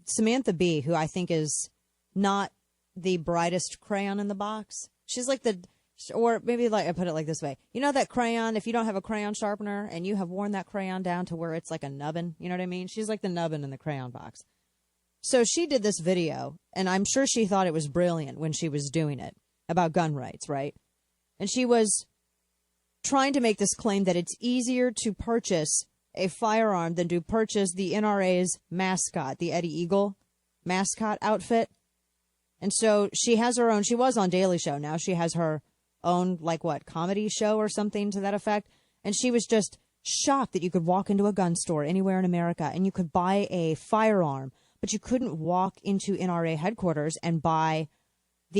Samantha Bee, who I think is not the brightest crayon in the box. She's like or maybe like I put it like this way. You know that crayon, if you don't have a crayon sharpener and you have worn that crayon down to where it's like a nubbin, you know what I mean? She's like the nubbin in the crayon box. So she did this video, and I'm sure she thought it was brilliant when she was doing it, about gun rights, right? And she was trying to make this claim that it's easier to purchase a firearm than to purchase the NRA's mascot, the Eddie Eagle mascot outfit. And so she has her own, she was on Daily Show. Now she has her own, like what, comedy show or something to that effect. And she was just shocked that you could walk into a gun store anywhere in America and you could buy a firearm, but you couldn't walk into NRA headquarters and buy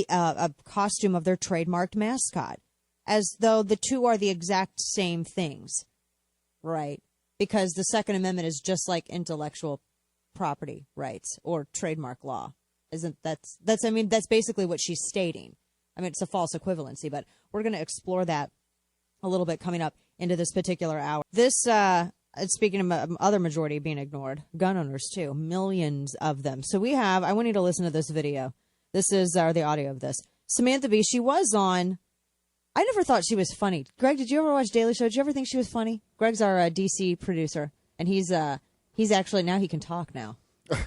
a costume of their trademarked mascot, as though the two are the exact same things, right? Because the Second Amendment is just like intellectual property rights or trademark law. That's basically what she's stating. I mean, it's a false equivalency, but we're going to explore that a little bit coming up into this particular hour. This, speaking of other majority being ignored, gun owners too, millions of them. So I want you to listen to this video. This is the audio of this. Samantha Bee, she was on, I never thought she was funny. Greg, did you ever watch Daily Show? Did you ever think she was funny? Greg's our DC producer, and he's actually, now he can talk now.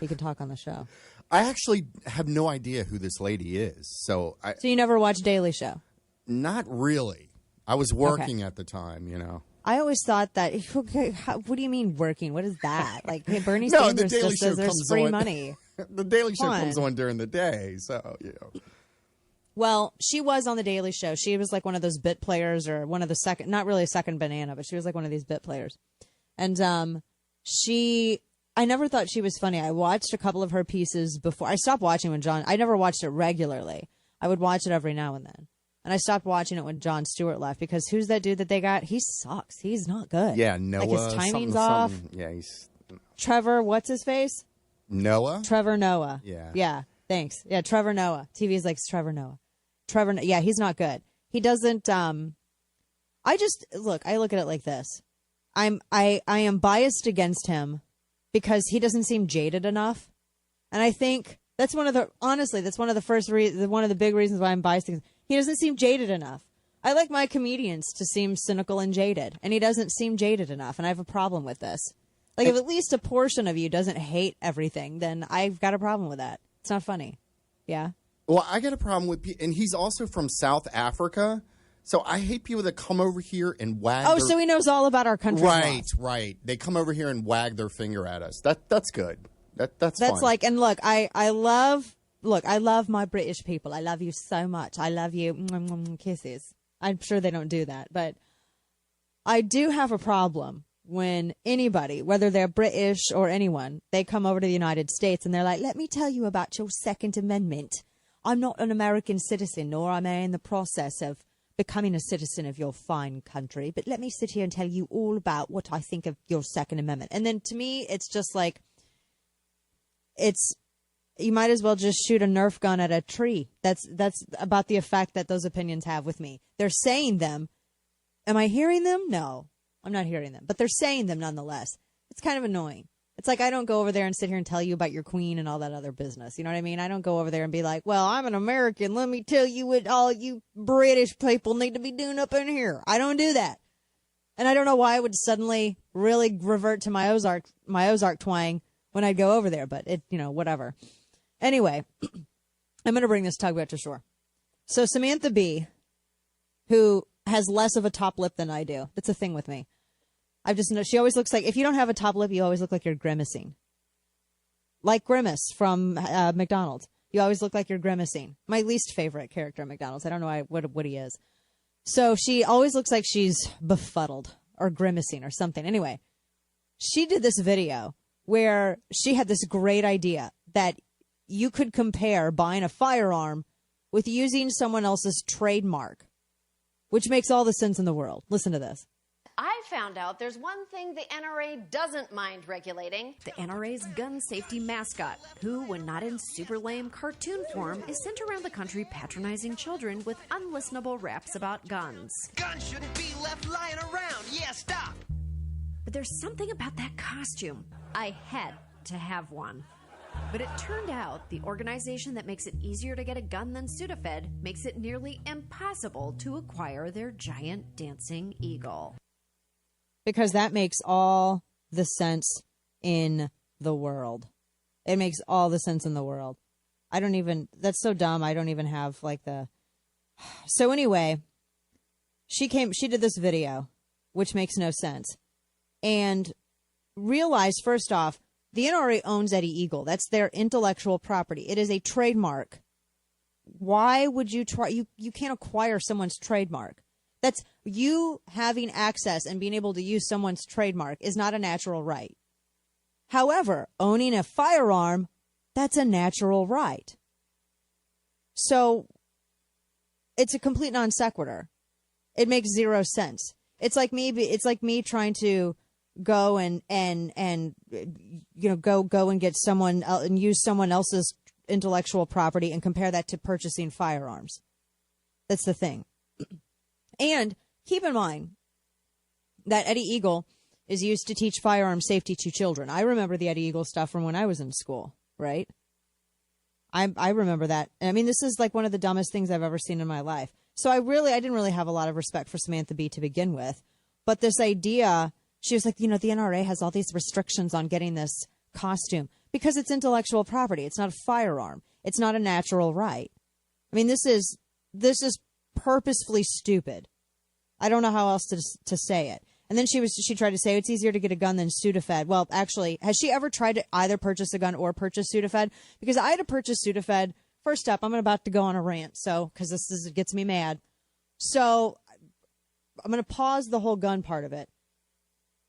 He can talk on the show. I actually have no idea who this lady is. So you never watched Daily Show? Not really. I was working at the time, you know. I always thought that, what do you mean working? What is that? Like, hey, Bernie Sanders just says there's free money. The Daily Show comes on during the day, so, you know. Well, she was on the Daily Show. She was like one of those bit players, or one of the second, not really a second banana, but she was like one of these bit players. And I never thought she was funny. I watched a couple of her pieces before. I stopped watching I never watched it regularly. I would watch it every now and then. And I stopped watching it when Jon Stewart left, because who's that dude that they got? He sucks. He's not good. Yeah, Noah. Like, his timing's off. Yeah, he's... Trevor, what's his face? Noah? Trevor Noah. Yeah. Yeah, thanks. Yeah, Trevor Noah. TV's like Trevor Noah. Yeah, he's not good. He doesn't, I look at it like this. I am biased against him because he doesn't seem jaded enough. And I think that's one of the big reasons why I'm biased against him. He doesn't seem jaded enough. I like my comedians to seem cynical and jaded, and he doesn't seem jaded enough, and I have a problem with this. Like, if at least a portion of you doesn't hate everything, then I've got a problem with that. It's not funny. Yeah? Well, I got a problem with people, and he's also from South Africa, so I hate people that come over here and wag so he knows all about our country. Right. They come over here and wag their finger at us. That's good. That's fine. Like, and look, I love my British people. I love you so much. I love you. Kisses. I'm sure they don't do that, but I do have a problem when anybody, whether they're British or anyone, they come over to the United States and they're like, let me tell you about your Second Amendment. I'm not an American citizen, nor am I in the process of becoming a citizen of your fine country, but let me sit here and tell you all about what I think of your Second Amendment. And then to me, it's just like, you might as well just shoot a Nerf gun at a tree. That's about the effect that those opinions have with me. They're saying them. Am I hearing them? No, I'm not hearing them, but they're saying them nonetheless. It's kind of annoying. It's like, I don't go over there and sit here and tell you about your queen and all that other business. You know what I mean? I don't go over there and be like, well, I'm an American. Let me tell you what all you British people need to be doing up in here. I don't do that. And I don't know why I would suddenly really revert to my Ozark twang when I go over there, but whatever. Anyway, I'm going to bring this tugboat to shore. So Samantha Bee, who has less of a top lip than I do. That's a thing with me. I've just noticed she always looks like, if you don't have a top lip, you always look like you're grimacing. Like Grimace from McDonald's. You always look like you're grimacing. My least favorite character at McDonald's. I don't know what he is. So she always looks like she's befuddled or grimacing or something. Anyway, she did this video where she had this great idea that you could compare buying a firearm with using someone else's trademark, which makes all the sense in the world. Listen to this. I found out there's one thing the NRA doesn't mind regulating. The NRA's gun safety mascot, who, when not in super lame cartoon form, is sent around the country patronizing children with unlistenable raps about guns. Guns shouldn't be left lying around. Yeah, stop. But there's something about that costume. I had to have one. But it turned out the organization that makes it easier to get a gun than Sudafed makes it nearly impossible to acquire their giant dancing eagle. Because that makes all the sense in the world. It makes all the sense in the world. That's so dumb. I don't even have So anyway, she did this video, which makes no sense. And realized, first off, the NRA owns Eddie Eagle. That's their intellectual property. It is a trademark. Why would you try? You can't acquire someone's trademark. That's you having access and being able to use someone's trademark is not a natural right. However, owning a firearm, that's a natural right. So it's a complete non sequitur. It makes zero sense. It's like me trying to go and go and get someone and use someone else's intellectual property and compare that to purchasing firearms. That's the thing. And keep in mind that Eddie Eagle is used to teach firearm safety to children. I remember the Eddie Eagle stuff from when I was in school, right? I remember that. I mean, this is like one of the dumbest things I've ever seen in my life. So I didn't really have a lot of respect for Samantha Bee to begin with. But this idea, she was like, the NRA has all these restrictions on getting this costume because it's intellectual property. It's not a firearm. It's not a natural right. I mean, this is purposefully stupid. I don't know how else to say it. And then she tried to say it's easier to get a gun than Sudafed. Well, actually, has she ever tried to either purchase a gun or purchase Sudafed? Because I had to purchase Sudafed. First up, I'm about to go on a rant, because it gets me mad. So I'm going to pause the whole gun part of it.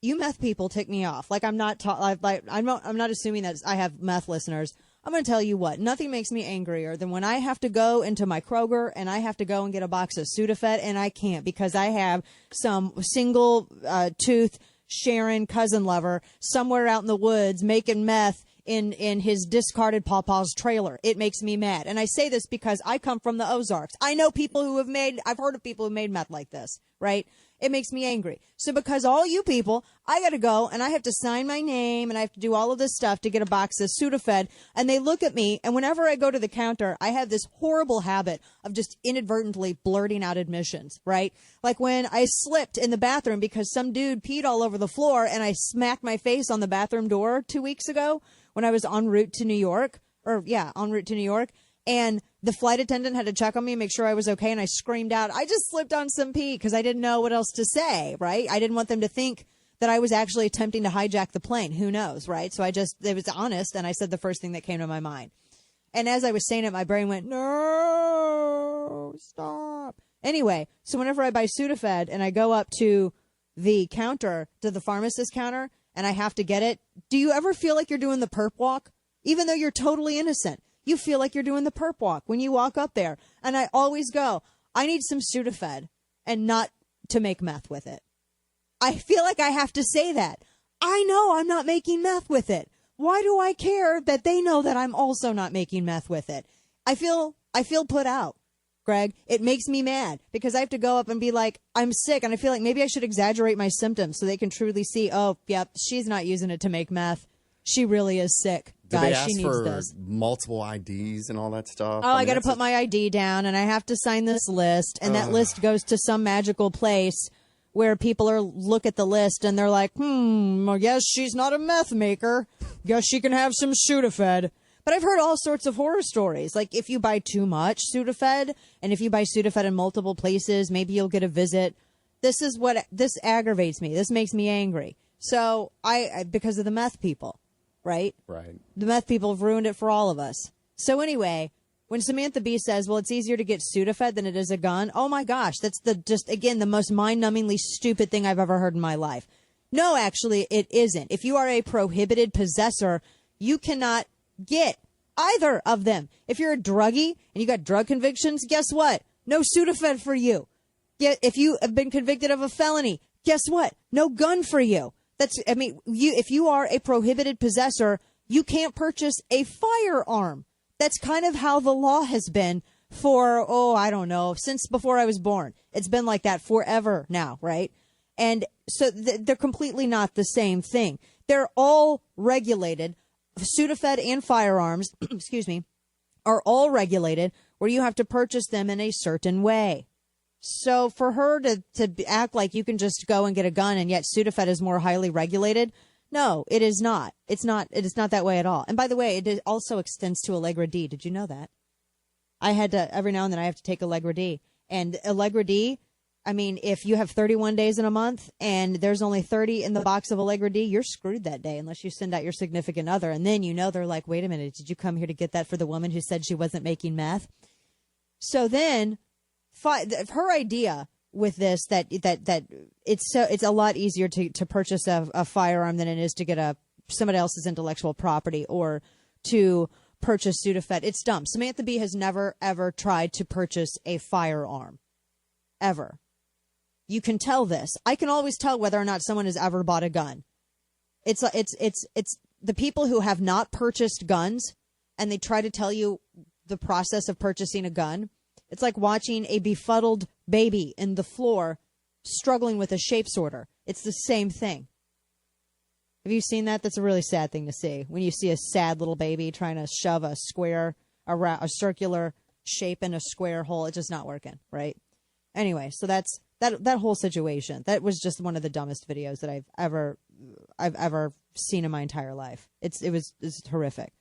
You meth people tick me off. Like I'm not assuming that I have meth listeners. I'm going to tell you what. Nothing makes me angrier than when I have to go into my Kroger and I have to go and get a box of Sudafed and I can't because I have some single tooth Sharon cousin lover somewhere out in the woods making meth in his discarded pawpaw's trailer. It makes me mad. And I say this because I come from the Ozarks. I know people I've heard of people who made meth like this, right? It makes me angry. So because all you people, I got to go and I have to sign my name and I have to do all of this stuff to get a box of Sudafed. And they look at me, and whenever I go to the counter, I have this horrible habit of just inadvertently blurting out admissions, right? Like when I slipped in the bathroom because some dude peed all over the floor and I smacked my face on the bathroom door 2 weeks ago when I was en route to New York. And the flight attendant had to check on me and make sure I was okay. And I screamed out, I just slipped on some pee, because I didn't know what else to say, right? I didn't want them to think that I was actually attempting to hijack the plane. Who knows, right? So it was honest, and I said the first thing that came to my mind. And as I was saying it, my brain went, no, stop. Anyway, so whenever I buy Sudafed and I go up to the counter, to the pharmacist counter, and I have to get it, do you ever feel like you're doing the perp walk? Even though you're totally innocent. You feel like you're doing the perp walk when you walk up there. And I always go, I need some Sudafed and not to make meth with it. I feel like I have to say that. I know I'm not making meth with it. Why do I care that they know that I'm also not making meth with it? I feel put out, Greg. It makes me mad because I have to go up and be like, I'm sick. And I feel like maybe I should exaggerate my symptoms so they can truly see, oh, yep, she's not using it to make meth. She really is sick. Do Guys, they ask she needs for this. multiple IDs and all that stuff? Oh, I got to put my ID down, and I have to sign this list, and that list goes to some magical place where people look at the list, and they're like, I guess she's not a meth maker. Guess she can have some Sudafed. But I've heard all sorts of horror stories. Like if you buy too much Sudafed, and if you buy Sudafed in multiple places, maybe you'll get a visit. This aggravates me. This makes me angry. So because of the meth people. Right? Right. The meth people have ruined it for all of us. So anyway, when Samantha Bee says, well, it's easier to get Sudafed than it is a gun, oh my gosh, that's the most mind-numbingly stupid thing I've ever heard in my life. No, actually, it isn't. If you are a prohibited possessor, you cannot get either of them. If you're a druggie and you got drug convictions, guess what? No Sudafed for you. If you have been convicted of a felony, guess what? No gun for you. If you are a prohibited possessor, you can't purchase a firearm. That's kind of how the law has been for, I don't know, since before I was born. It's been like that forever now, right? And so they're completely not the same thing. They're all regulated Sudafed and firearms, excuse me, are all regulated where you have to purchase them in a certain way. So for her to act like you can just go and get a gun and yet Sudafed is more highly regulated, no, it is not. It is not that way at all. And by the way, it also extends to Allegra D. Did you know that? I had to, every now and then I have to take Allegra D. And Allegra D, I mean, if you have 31 days in a month and there's only 30 in the box of Allegra D, you're screwed that day unless you send out your significant other. And then, they're like, wait a minute, did you come here to get that for the woman who said she wasn't making meth? So then her idea with this, that it's a lot easier to purchase a firearm than it is to get somebody else's intellectual property or to purchase Sudafed. It's dumb. Samantha Bee has never, ever tried to purchase a firearm. Ever. You can tell this. I can always tell whether or not someone has ever bought a gun. It's the people who have not purchased guns and they try to tell you the process of purchasing a gun. It's like watching a befuddled baby in the floor struggling with a shape sorter. It's the same thing. Have you seen that? That's a really sad thing to see. When you see a sad little baby trying to shove a a circular shape in a square hole, it's just not working, right? Anyway, so that's that whole situation. That was just one of the dumbest videos that I've ever seen in my entire life. It's horrific.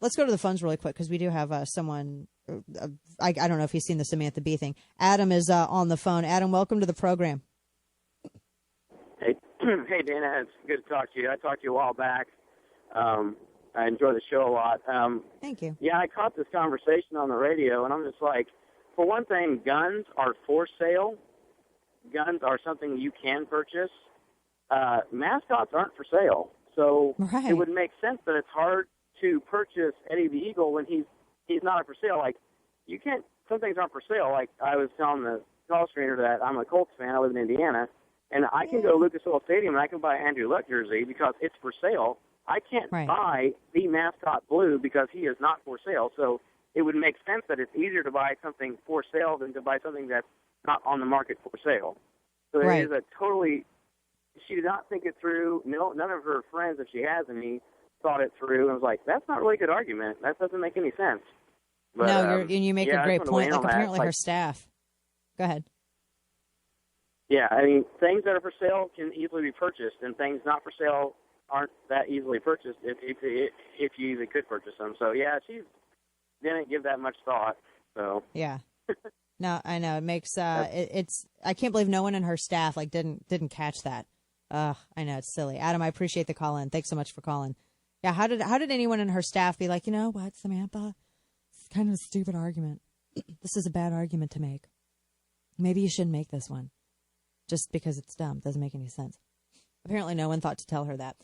Let's go to the phones really quick because we do have someone. I don't know if he's seen the Samantha Bee thing. Adam is on the phone. Adam, welcome to the program. Hey, Dana, it's good to talk to you. I talked to you a while back. I enjoy the show a lot. Thank you. Yeah, I caught this conversation on the radio, and I'm just like, for one thing, guns are for sale. Guns are something you can purchase. Mascots aren't for sale. So It would make sense that it's hard to purchase Eddie the Eagle when he's not for sale. Like, you can't, some things aren't for sale. Like, I was telling the call screener that I'm a Colts fan. I live in Indiana. And I can go to Lucas Oil Stadium and I can buy an Andrew Luck jersey because it's for sale. I can't buy the mascot blue because he is not for sale. So it would make sense that it's easier to buy something for sale than to buy something that's not on the market for sale. So it is she did not think it through. No, none of her friends, if she has any, thought it through and was like, that's not really a good argument. That doesn't make any sense. But, no, you make a great point. Like, apparently her staff. Go ahead. Yeah, I mean, things that are for sale can easily be purchased, and things not for sale aren't that easily purchased if you even could purchase them. So, yeah, she didn't give that much thought. So yeah. No, I know. It makes it's I can't believe no one in her staff didn't catch that. I know, it's silly. Adam, I appreciate the call in. Thanks so much for calling. Yeah, how did anyone in her staff be like, you know what, Samantha? It's kind of a stupid argument. This is a bad argument to make. Maybe you shouldn't make this one. Just because it's dumb. Doesn't make any sense. Apparently no one thought to tell her that.